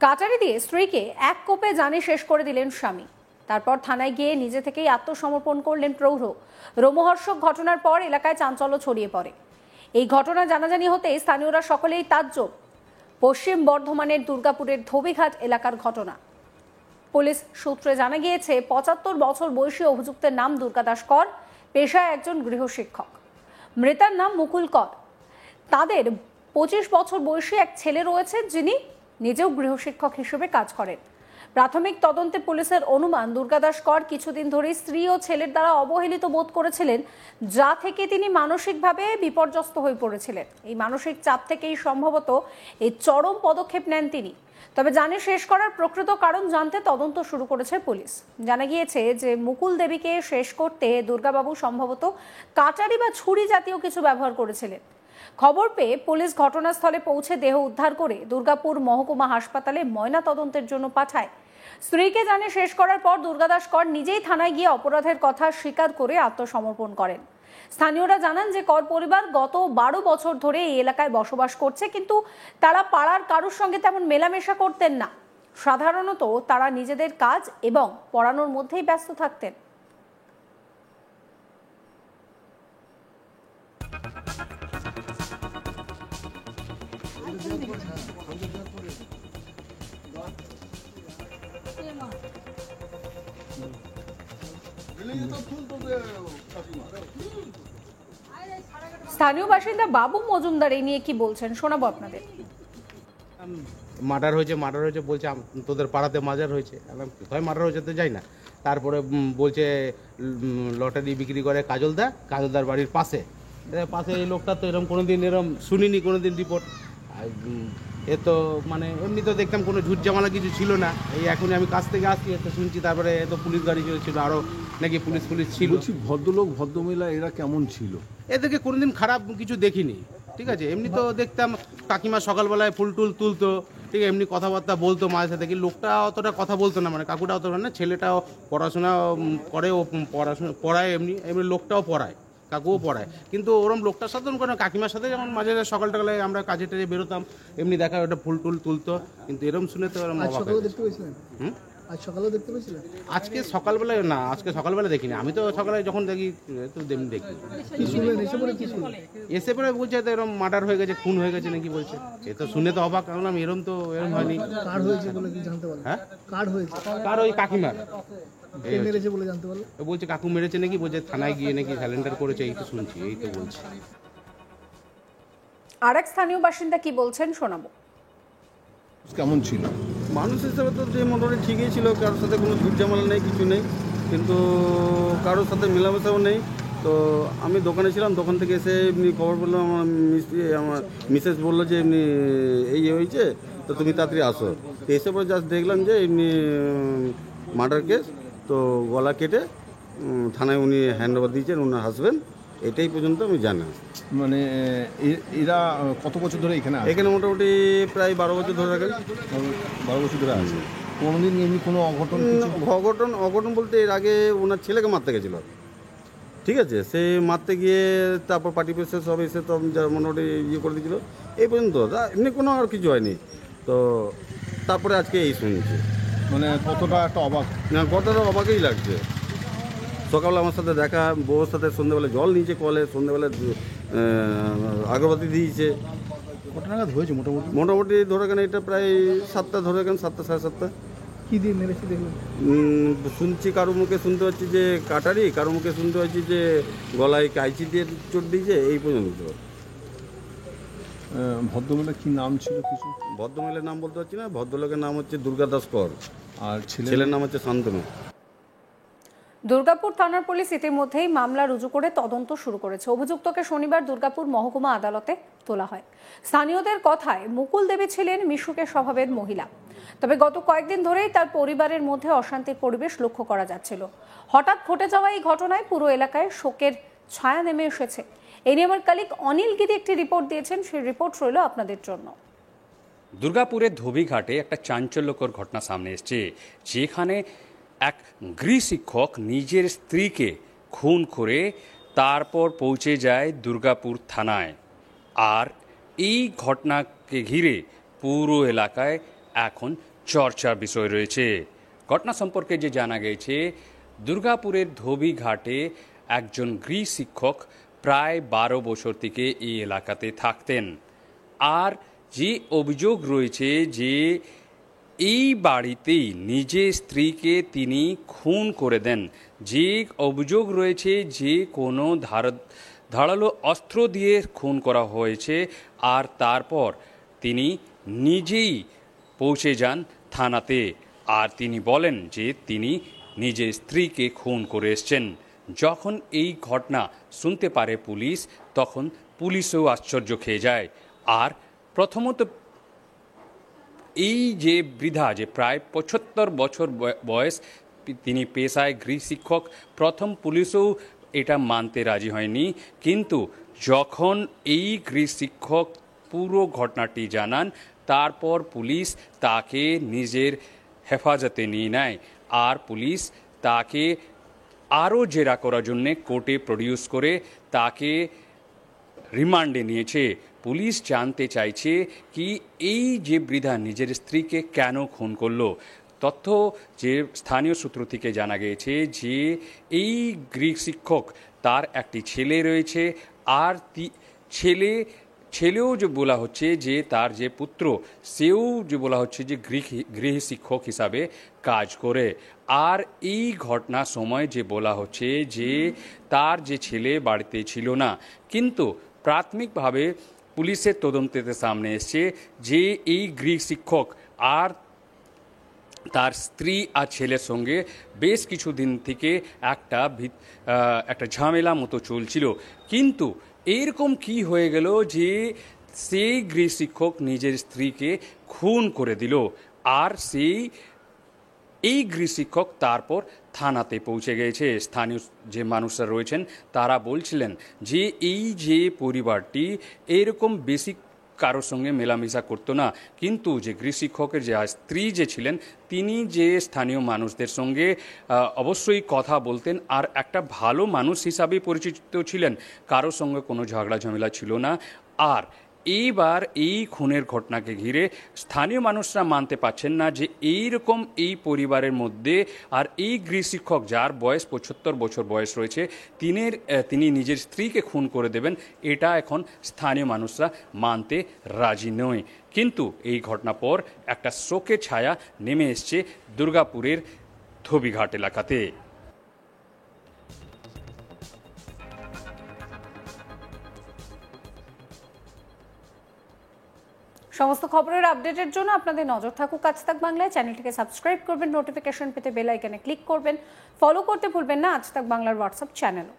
কাটারি দিয়ে স্ত্রীকে এক কোপে জানে শেষ করে দিলেন স্বামী। তারপর থানায় গিয়ে নিজে থেকেই আত্মসমর্পণ করলেন প্রৌঢ়। রোমহর্ষক ঘটনার পর এলাকায় চাঞ্চল্য ছড়িয়ে পড়ে। এই ঘটনা জানাজানি হতে স্থানীয়রা সকলেই তাজ্জব। পশ্চিম বর্ধমানের দুর্গাপুরের ধোবিঘাট এলাকার ঘটনা। পুলিশ সূত্রে জানা গিয়েছে ৭৫ বছর বয়সী অভিযুক্তের নাম দুর্গাদাস কর, পেশায় একজন গৃহশিক্ষক। মৃতার নাম মুকুল কর। তাদের ২৫ বছর বয়সী এক ছেলে রয়েছে, যিনি নিজেও গৃহশিক্ষক হিসেবে কাজ করেন। প্রাথমিক তদন্তে পুলিশের অনুমান দুর্গাদাস কর কিছুদিন ধরেই স্ত্রী ও ছেলের দ্বারা অবহেলিত বোধ করেছিলেন, যা থেকে তিনি মানসিকভাবে বিপর্যস্ত হয়ে পড়েছিলেন। এই মানসিক চাপ থেকেই সম্ভবত এই চরম পদক্ষেপ নেন তিনি। তবে জানে শেষ করার প্রকৃত কারণ জানতে তদন্ত শুরু করেছে পুলিশ। জানা গিয়েছে যে মুকুল দেবীকে শেষ করতে দুর্গাবাবু সম্ভবত কাটারি বা ছুরি জাতীয় কিছু ব্যবহার করেছিলেন। খবর পেয়ে পুলিশ ঘটনাস্থলে পৌঁছে দেহ উদ্ধার করে দুর্গাপুর মহকুমা হাসপাতালে ময়না তদন্তের জন্য পাঠায়। স্ত্রীকে জানে শেষ করার পর দুর্গাদাস কর নিজেই থানায় গিয়ে অপরাধের কথা স্বীকার করে আত্মসমর্পণ করেন। স্থানীয়রা জানান যে কর পরিবার গত ১২ বছর ধরে এই এলাকায় বসবাস করছে, কিন্তু তারা পাড়ার কারোর সঙ্গে তেমন মেলামেশা করতেন না। সাধারণত তারা নিজেদের কাজ এবং পড়ানোর মধ্যেই ব্যস্ত থাকতেন। স্থানীয় বাসিন্দা বাবু মজুমদার এই নিয়ে কি বলছেন শোনাবো আপনাদের। মার্ডার হয়েছে বলছে তোদের পাড়াতে মার্ডার হয়েছে। কোথায় মার্ডার হয়েছে তো যাই না। তারপরে বলছে লটারি বিক্রি করে কাজলদার বাড়ির পাশে এই লোকটা তো এরকম কোনোদিন এরকম শুনিনি কোনোদিন রিপোর্ট। এ তো মানে এমনি তো দেখতাম কোনো ঝুট ঝামেলা কিছু ছিল না। এই এখনই আমি কাছ থেকে আসছি এত শুনছি। তারপরে এত পুলিশ গাড়ি ছিল, আরও নাকি পুলিশ ছিল। ভদ্রলোক ভদ্রমহিলা এরা কেমন ছিল? এদেরকে কোনোদিন খারাপ কিছু দেখিনি, ঠিক আছে। এমনি তো দেখতাম কাকিমা সকালবেলায় ফুল টুল তুলতো, ঠিক আছে, এমনি কথাবার্তা বলতো মায়ের সাথে। কি লোকটা অতটা কথা বলতো না, মানে কাকুটা অতটা না। ছেলেটাও পড়াশোনা করে, ও পড়াশোনা পড়ায়, এমনি লোকটাও পড়ায়, কাকুও পড়ায়। কিন্তু ওরম লোকটার সাথে কোনো কাকিমার সাথে যেমন মাঝে সকাল টাকালে আমরা কাজে টাজে বেরোতাম, এমনি দেখা ওটা ফুল টুল তুলতো। কিন্তু এরম শুনে তো এরম অবাক হয়ে। আজ সকালেও দেখতে পেয়েছিলেন? আজকে সকালবেলায় না, আজকে সকালবেলা দেখিনি। আমি তো সকালে যখন দেখি তো দেখি। এসে পরে বলছে তো এরকম মার্ডার হয়ে গেছে, খুন হয়ে গেছে নাকি বলছে। এ তো শুনে তো অবাক, কারণ আমি এরম হয়নি। কার হয়েছে বলে কি জানতে পারলেন? হ্যাঁ, কার হয়েছে? কার ওই কাকিমার। কে মেরেছে বলে জানতে পারলেন? বলছে কাকু মেরেছে নাকি, বলছে থানায় গিয়ে নাকি স্যালেন্ডার করেছে। এই তো শুনছি, এই তো বলছে। আর এক স্থানীয় বাসিন্দা কি বলছেন শোনাবো। কেমন ছিল? মানুষ হিসেবে তো যে মোটামুটি ঠিকই ছিল, কারোর সাথে কোনো ঝুট ঝামেলা নেই, কিছু নেই, কিন্তু কারোর সাথে মেলামেশাও নেই। তো আমি দোকানে ছিলাম, দোকান থেকে এসে এমনি খবর বললাম, আমার মিসেস বললো যে এমনি এই হয়েছে, তো তুমি তাড়াতাড়ি আসো। তো এসে পরে জাস্ট দেখলাম যে এমনি মার্ডার কেস, তো গলা কেটে থানায় উনি হ্যান্ড ওভার দিয়েছেন ওনার হাজব্যান্ড। এটাই পর্যন্ত আমি জানি। মানে এরা কত বছর ধরে এখানে? এখানে মোটামুটি প্রায় 12 বছর ধরে রাখেন। 12 বছর ধরে আছে। কোনোদিন এমনি কোনো অঘটন বলতে এর আগে ওনার ছেলেকে মারতে গেছিল, ঠিক আছে। সে মারতে গিয়ে তারপর পার্টি পেসে সব এসে তো মোটামুটি ইয়ে করে দিয়েছিল। এই পর্যন্ত এমনি কোনো আর কিছু হয়নি। তো তারপরে আজকে এই শুনছি, মানে কতটা একটা অবাক, না কতটা অবাকই লাগছে। সকালে আমার সাথে দেখা, বউর সাথে সন্ধ্যেবেলা জল নিয়েছে কলে, সন্ধ্যেবেলা আগরবাতি দিয়েছে। কত নাগাদ হয়েছে মোটামুটি ধরে কেন এটা প্রায় 7টা ধরে কেন, 7টা সাড়ে 7টা। কি দিয়ে মেরেছে দেখলেন? শুনছি কারো মুখে শুনতে পাচ্ছি যে কাটারি, কারো মুখে শুনতে পাচ্ছি যে গলায় কাইচি দিয়ে চোট দিয়েছে। এই পর্যন্ত। ভদ্রমহিলার কি নাম ছিল কিছু? ভদ্রমহিলার নাম বলতে পারছি না। ভদ্রলোকের নাম হচ্ছে দুর্গাদাস কর, আর ছেলের নাম হচ্ছে শান্তনু। দুর্গাপুর থানার পুলিশ ইতিমধ্যেই মামলা রুজু করে তদন্ত শুরু করেছে। অভিযুক্তকে শনিবার দুর্গাপুর মহকুমা আদালতে তোলা হয়। স্থানীয়দের কথায় মুকুল দেবী ছিলেন মিশুকে স্বভাবের মহিলা। তবে গত কয়েকদিন ধরেই তার পরিবারের মধ্যে অশান্তির পরিবেশ লক্ষ্য করা যাচ্ছিল। হঠাৎ ঘটে যাওয়া এই ঘটনায় পুরো এলাকায় শোকের ছায়া নেমে এসেছে। এই নিয়ে আমার কলিগ অনিল গিরি একটি রিপোর্ট দিয়েছেন, সেই রিপোর্ট রইল আপনাদের জন্য। দুর্গাপুরের ধোবিঘাটে একটা চাঞ্চল্যকর ঘটনা সামনে এসেছে, যেখানে এক গৃহশিক্ষক নিজের স্ত্রীকে খুন করে তারপর পৌঁছে যায় দুর্গাপুর থানায়। আর এই ঘটনাকে ঘিরে পুরো এলাকায় এখন চর্চার বিষয় রয়েছে। ঘটনা সম্পর্কে যে জানা গেছে, দুর্গাপুরের ধোবিঘাটে একজন গৃহ শিক্ষক প্রায় 12 বছর থেকে এই এলাকাতে থাকতেন। আর যে অভিযোগ রয়েছে যে এই বাড়িতেই নিজের স্ত্রীকে তিনি খুন করে দেন। যে অভিযোগ রয়েছে যে কোনো ধারালো অস্ত্র দিয়ে খুন করা হয়েছে, আর তারপর তিনি নিজেই পৌঁছে যান থানাতে। আর তিনি বলেন যে তিনি নিজের স্ত্রীকে খুন করে এসছেন। যখন এই ঘটনা শুনতে পারে পুলিশ, তখন পুলিশও আশ্চর্য খেয়ে যায়। আর প্রথমত এই যে বৃদ্ধা, যে প্রায় 75 বছর বয়স, তিনি পেশায় গৃহ শিক্ষক, প্রথম পুলিশও এটা মানতে রাজি হয়নি। কিন্তু যখন এই গৃহ শিক্ষক পুরো ঘটনাটি জানান, তারপর পুলিশ তাকে নিজের হেফাজতে নিয়ে নেয়। আর পুলিশ তাকে আরও জেরা করার জন্যে কোর্টে প্রডিউস করে তাকে রিমান্ডে নিয়েছে। পুলিশ জানতে চাইছে কি এই যে বৃদ্ধা নিজের স্ত্রীকে কেন খুন করলো। তথ্য যে স্থানীয় সূত্র থেকে জানা গিয়েছে যে এই গৃহ শিক্ষক, তার একটি ছেলে রয়েছে, আর ছেলেও যে বলা হচ্ছে যে তার যে পুত্র, সেও যে বলা হচ্ছে যে গৃহ শিক্ষক হিসাবে কাজ করে। আর এই ঘটনার সময় যে বলা হচ্ছে যে তার যে ছেলে বাড়িতে ছিল না, কিন্তু প্রাথমিকভাবে পুলিশের তদন্তের সামনে এসছে যে এই গৃহ শিক্ষক আর তার স্ত্রী আর ছেলের সঙ্গে বেশ কিছুদিন থেকে একটা ঝামেলা মতো চলছিল। কিন্তু এরকম কি হয়ে গেল যে সেই গৃহ শিক্ষক নিজের স্ত্রীকে খুন করে দিল। আর এই গৃহ শিক্ষক তারপর থানাতে পৌঁছে গেছে। স্থানীয় যে মানুষরা রয়েছেন তারা বলছিলেন যে এই যে পরিবারটি এরকম বেশি কারোর সঙ্গে মেলামেশা করতো না, কিন্তু যে গৃহ শিক্ষকের যে স্ত্রী যে ছিলেন, তিনি যে স্থানীয় মানুষদের সঙ্গে অবশ্যই কথা বলতেন, আর একটা ভালো মানুষ হিসাবে পরিচিত ছিলেন, কারোর সঙ্গে কোনো ঝগড়া ঝামেলা ছিল না। আর এইবার এই খুনের ঘটনাকে ঘিরে স্থানীয় মানুষরা মানতে পারছেন না যে এইরকম এই পরিবারের মধ্যে আর এই গৃহ শিক্ষক যার বয়স 75 বছর বয়স রয়েছে, তিনি নিজের স্ত্রীকে খুন করে দেবেন, এটা এখন স্থানীয় মানুষরা মানতে রাজি নয়। কিন্তু এই ঘটনার পর একটা শোকের ছায়া নেমে এসছে দুর্গাপুরের ধোবিঘাট এলাকাতে। সমস্ত খবরের আপডেটের জন্য আপনাদের নজর থাকুক আজ তাক বাংলায়। চ্যানেলটিকে সাবস্ক্রাইব করবেন, নোটিফিকেশন পেতে বেল আইকনে ক্লিক করবেন, ফলো করতে ভুলবেন না আজ তাক বাংলার হোয়াটসঅ্যাপ চ্যানেলও।